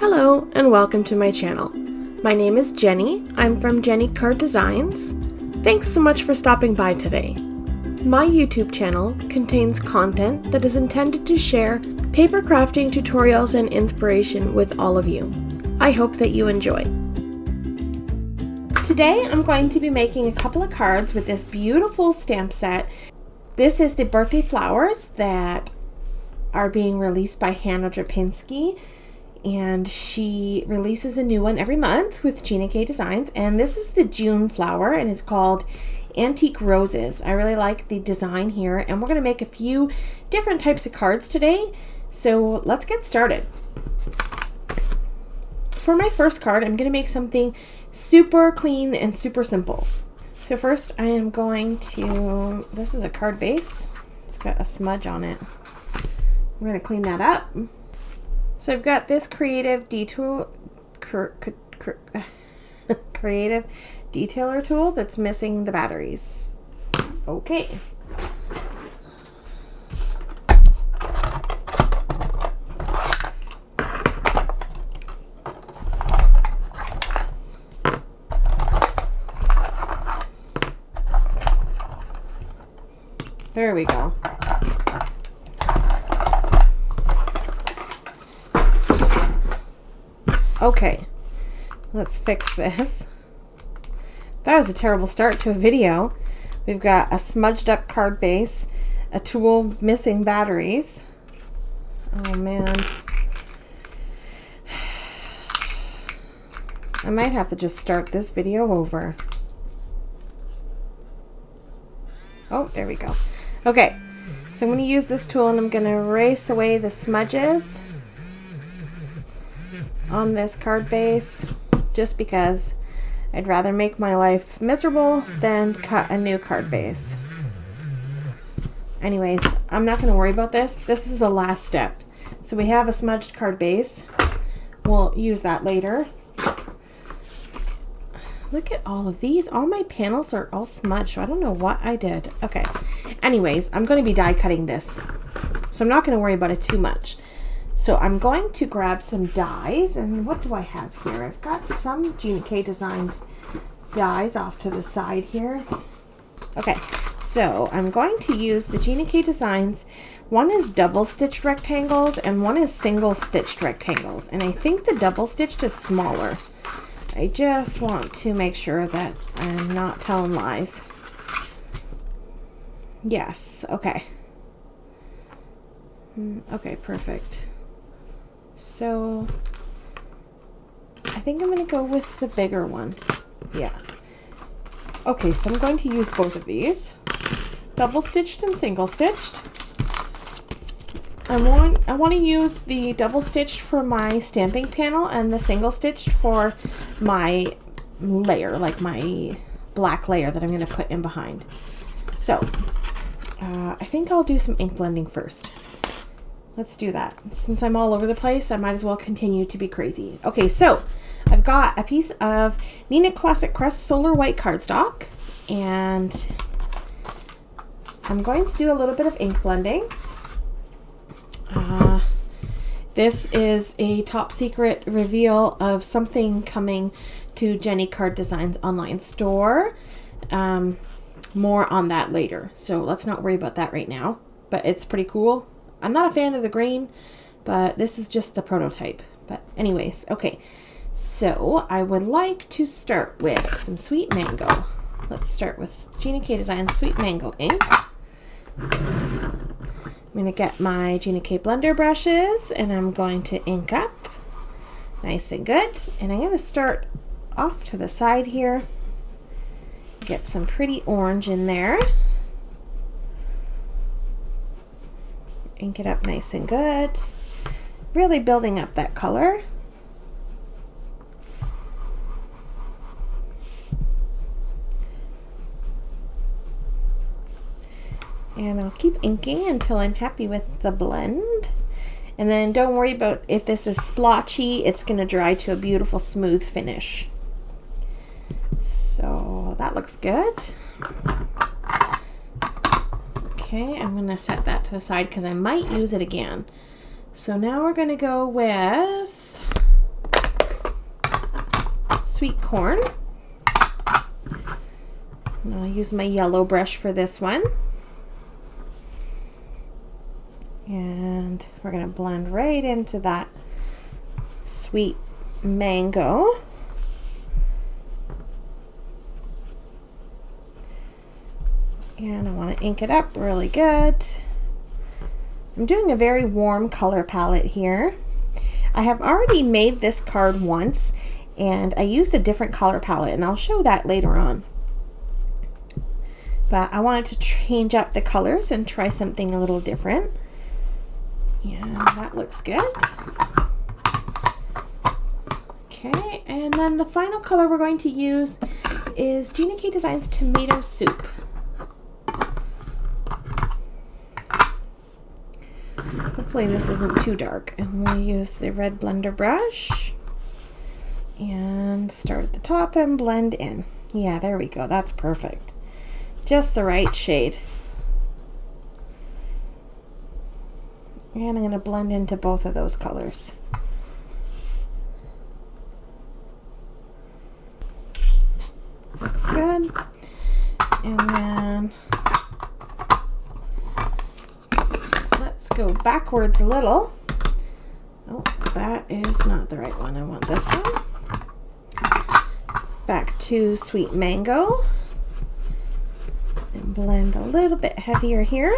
Hello and welcome to my channel. My name is Jenny. I'm from JennyCardDesigns. Thanks so much for stopping by today. My YouTube channel contains content that is intended to share paper crafting tutorials and inspiration with all of you. I hope that you enjoy. Today I'm going to be making a couple of cards with this beautiful stamp set. This is the birthday flowers that are being released by Hannah Drapinski, and she releases a new one every month with Gina K Designs, and this is the June flower and it's called Antique Roses. I really like the design here, and we're going to make a few different types of cards today, so let's get started. For my first card, I'm going to make something super clean and super simple. So first I am going to, this is a card base, it's got a smudge on it. I'm going to clean that up. So I've got this creative detailer tool that's missing the batteries. Okay. There we go. Okay, let's fix this. That was a terrible start to a video. We've got a smudged up card base, a tool missing batteries. Oh man. I might have to just start this video over. Oh, there we go. Okay, so I'm going to use this tool and I'm going to erase away the smudges on this card base, just because I'd rather make my life miserable than cut a new card base. Anyways, I'm not going to worry about this. This is the last step. So we have a smudged card base. We'll use that later. Look at all of these. All my panels are all smudged. I don't know what I did. Okay. Anyways, I'm going to be die cutting this, so I'm not going to worry about it too much. So I'm going to grab some dies, and what do I have here? I've got some Gina K Designs dies off to the side here. Okay, so I'm going to use the Gina K Designs. One is double stitched rectangles and one is single stitched rectangles, and I think the double stitched is smaller. I just want to make sure that I'm not telling lies. Yes, okay. Okay, perfect. So I think I'm going to go with the bigger one. Yeah. Okay, so I'm going to use both of these. Double stitched and single stitched. I want to use the double stitched for my stamping panel and the single stitched for my layer, like my black layer that I'm going to put in behind. So I think I'll do some ink blending first. Let's do that. Since I'm all over the place, I might as well continue to be crazy. Okay, so I've got a piece of Neenah Classic Crest Solar White cardstock, and I'm going to do a little bit of ink blending. This is a top secret reveal of something coming to JennyCardDesigns online store. More on that later, so let's not worry about that right now, but it's pretty cool. I'm not a fan of the green, but this is just the prototype. But anyways, okay, so I would like to start with some Sweet Mango. Let's start with Gina K Designs Sweet Mango ink. I'm going to get my Gina K blender brushes, and I'm going to ink up nice and good. And I'm going to start off to the side here. Get some pretty orange in there. Ink it up nice and good. Really building up that color. And I'll keep inking until I'm happy with the blend. And then don't worry about if this is splotchy, it's going to dry to a beautiful smooth finish. So that looks good. Okay, I'm going to set that to the side because I might use it again. So now we're going to go with sweet corn. And I'll use my yellow brush for this one. And we're going to blend right into that sweet mango. And I want to ink it up really good. I'm doing a very warm color palette here. I have already made this card once and I used a different color palette, and I'll show that later on. But I wanted to change up the colors and try something a little different. And that looks good. Okay, and then the final color we're going to use is Gina K Designs Tomato Soup. Hopefully this isn't too dark. And we'll use the red blender brush and start at the top and blend in. Yeah, there we go. That's perfect. Just the right shade. And I'm going to blend into both of those colors. Looks good. And then let's go backwards a little. Oh, that is not the right one. I want this one. Back to sweet mango. And blend a little bit heavier here.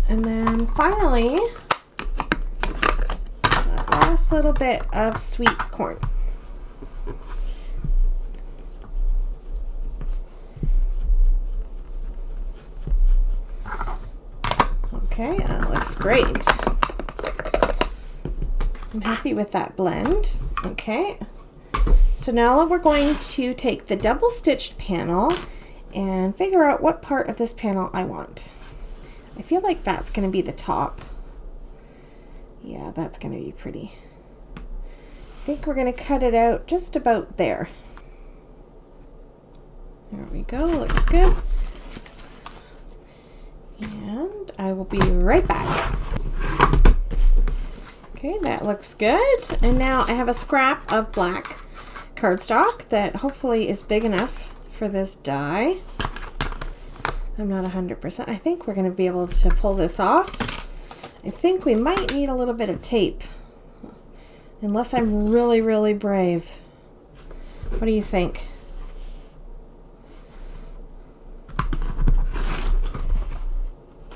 And then finally, that last little bit of sweet corn. Okay, that looks great. I'm happy with that blend. Okay, so now we're going to take the double stitched panel and figure out what part of this panel I want. I feel like that's going to be the top. Yeah, that's going to be pretty. I think we're going to cut it out just about there. There we go, looks good. And I will be right back. Okay, that looks good. And now I have a scrap of black cardstock that hopefully is big enough for this die. I'm not 100%. I think we're going to be able to pull this off. I think we might need a little bit of tape. Unless I'm really, really brave. What do you think?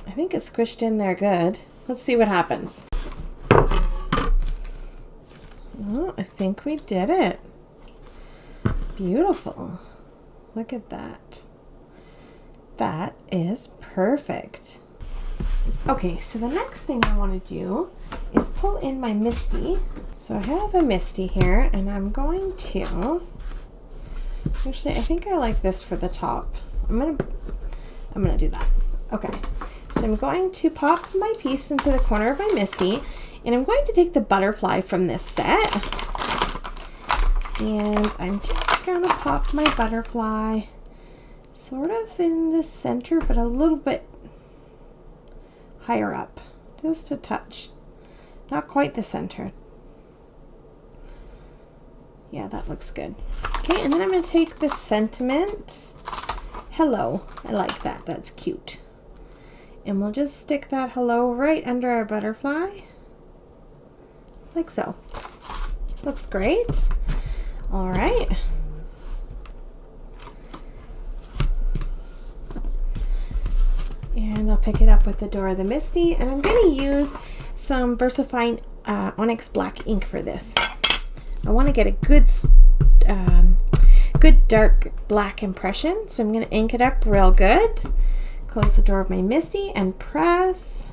I think it's squished in there good. Let's see what happens. Oh, I think we did it. Beautiful. Look at that. That is perfect. Okay, so the next thing I want to do is pull in my Misti. So I have a Misti here, and I'm going to, actually I think I like this for the top. I'm gonna do that. Okay, so I'm going to pop my piece into the corner of my Misti, and I'm going to take the butterfly from this set, and I'm just gonna pop my butterfly sort of in the center, but a little bit higher up, just a touch, not quite the center. Yeah, that looks good. Okay, and then I'm going to take this sentiment, hello, I like that, that's cute, and we'll just stick that hello right under our butterfly, like so. Looks great. All right. And I'll pick it up with the door of the Misti, and I'm going to use some VersaFine Onyx Black ink for this. I want to get a good dark black impression, so I'm going to ink it up real good. Close the door of my Misti and press.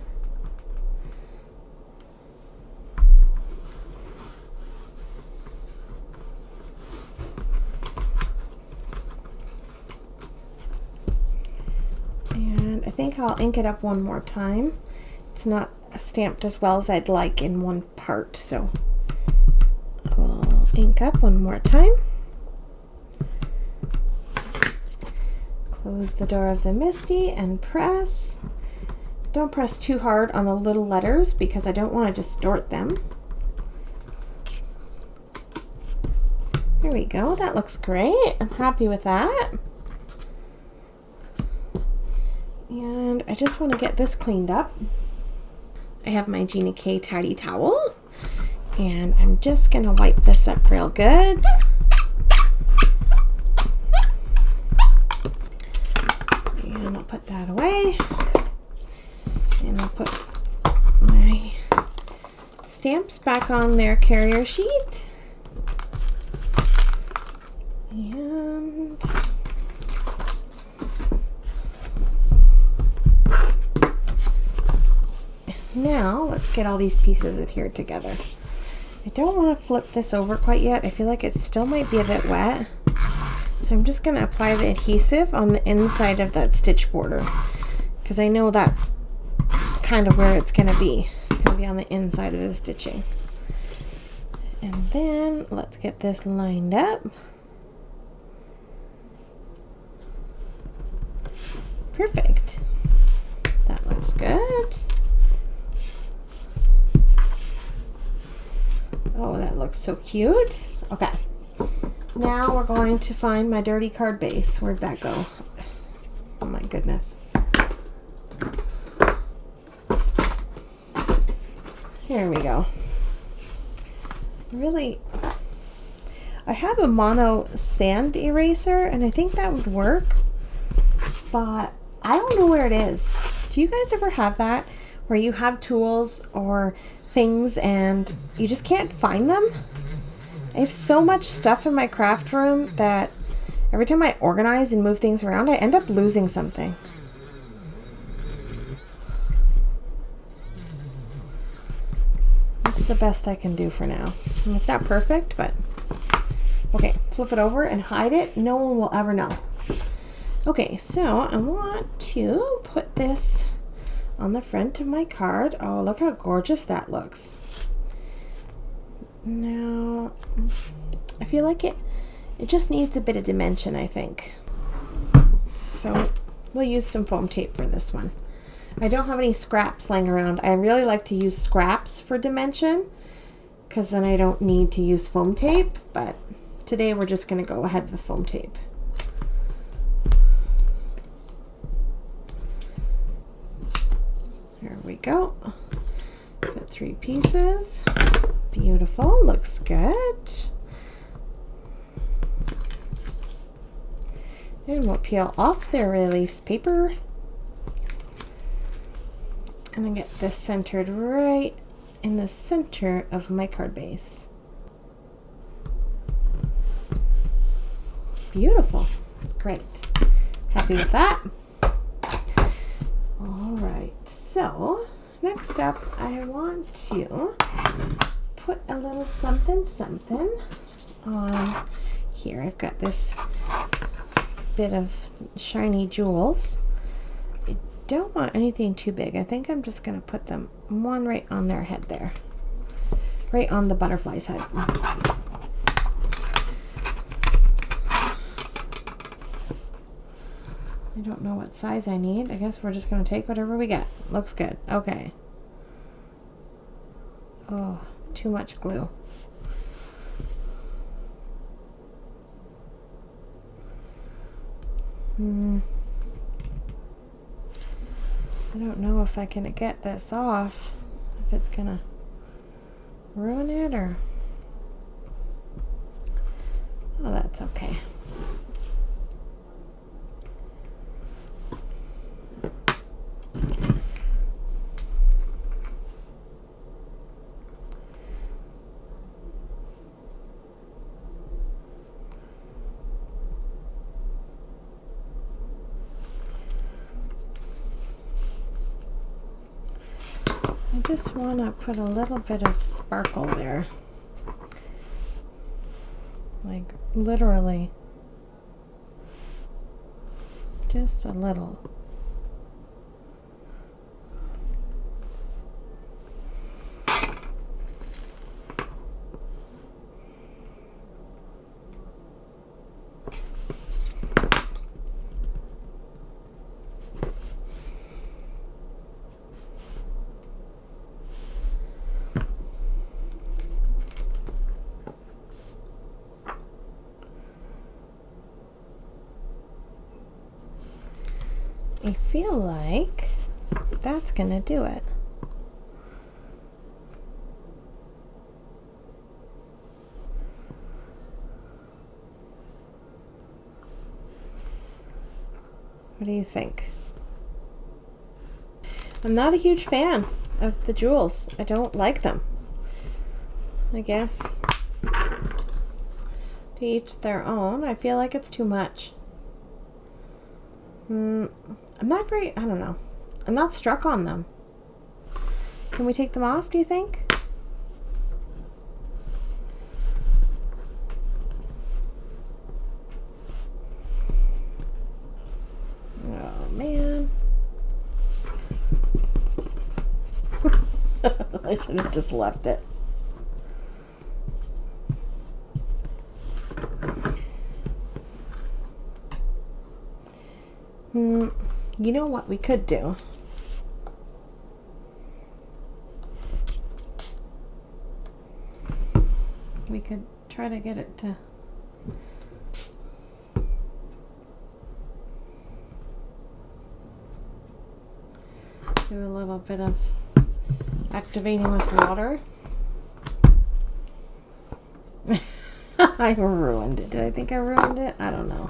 And I think I'll ink it up one more time. It's not stamped as well as I'd like in one part, so I'll ink up one more time. Close the door of the Misti and press. Don't press too hard on the little letters because I don't want to distort them. There we go, that looks great. I'm happy with that. And I just want to get this cleaned up. I have my Gina K Tidy Towel, and I'm just going to wipe this up real good. And I'll put that away. And I'll put my stamps back on their carrier sheet. And now let's get all these pieces adhered together. I don't want to flip this over quite yet. I feel like it still might be a bit wet. So I'm just going to apply the adhesive on the inside of that stitch border because I know that's kind of where it's going to be. It's going to be on the inside of the stitching. And then let's get this lined up. Perfect. That looks good. Oh, that looks so cute. Okay. Now we're going to find my dirty card base. Where'd that go? Oh my goodness. Here we go. Really, I have a mono sand eraser and I think that would work, but I don't know where it is. Do you guys ever have that where you have tools or things and you just can't find them? I have so much stuff in my craft room that every time I organize and move things around, I end up losing something. That's the best I can do for now. And it's not perfect, but okay, flip it over and hide it. No one will ever know. Okay, so I want to put this on the front of my card. Oh, look how gorgeous that looks. Now, I feel like it just needs a bit of dimension, I think. So we'll use some foam tape for this one. I don't have any scraps lying around. I really like to use scraps for dimension because then I don't need to use foam tape, but today we're just going to go ahead with foam tape. There we go. Put 3 pieces. Beautiful, looks good. And we'll peel off the release paper. And I get this centered right in the center of my card base. Beautiful, great. Happy with that. All right, so next up I want to put a little something something on here. I've got this bit of shiny jewels. I don't want anything too big. I think I'm just going to put them one right on their head there, right on the butterfly's head. I don't know what size I need. I guess we're just going to take whatever we get. Looks good. Okay. Oh, too much glue. I don't know if I can get this off, if it's gonna ruin it or... Oh, that's okay. I just want to put a little bit of sparkle there, like literally just a little. I feel like that's gonna do it. What do you think? I'm not a huge fan of the jewels. I don't like them. I guess to each their own. I feel like it's too much. I'm not very, I don't know. I'm not struck on them. Can we take them off, do you think? Oh, man. I should have just left it. You know what we could do? We could try to get it to do a little bit of activating with water. I ruined it. Did I think I ruined it? I don't know.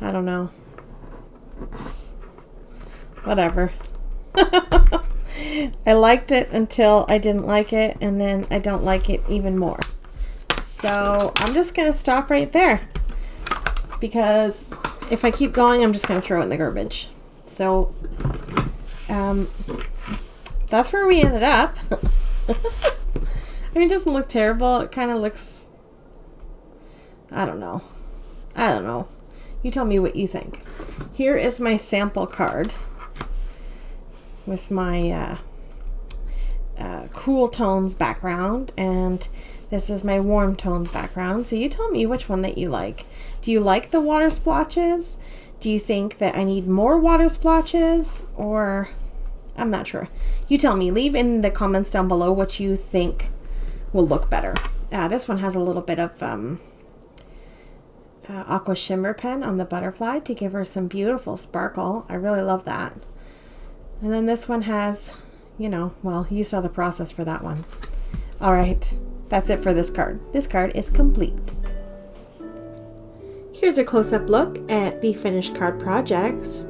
I don't know. Whatever. I liked it until I didn't like it, and then I don't like it even more. So I'm just going to stop right there, because if I keep going, I'm just going to throw it in the garbage. So that's where we ended up. I mean, it doesn't look terrible. It kind of looks, I don't know. I don't know. You tell me what you think. Here is my sample card with my cool tones background, and this is my warm tones background. So you tell me which one that you like. Do you like the water splotches? Do you think that I need more water splotches? Or I'm not sure. You tell me. Leave in the comments down below what you think will look better. This one has a little bit of aqua shimmer pen on the butterfly to give her some beautiful sparkle. I really love that. And then this one has, you know, well, you saw the process for that one. All right, that's it for this card. This card is complete. Here's a close-up look at the finished card projects.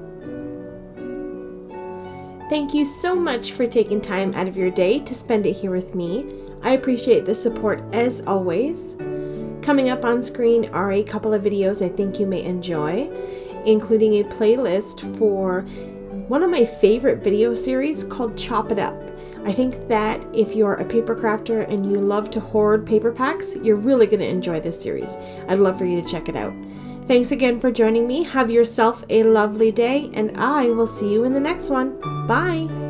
Thank you so much for taking time out of your day to spend it here with me. I appreciate the support as always. Coming up on screen are a couple of videos I think you may enjoy, including a playlist for one of my favorite video series called Chop It Up. I think that if you're a paper crafter and you love to hoard paper packs, you're really going to enjoy this series. I'd love for you to check it out. Thanks again for joining me. Have yourself a lovely day, and I will see you in the next one. Bye!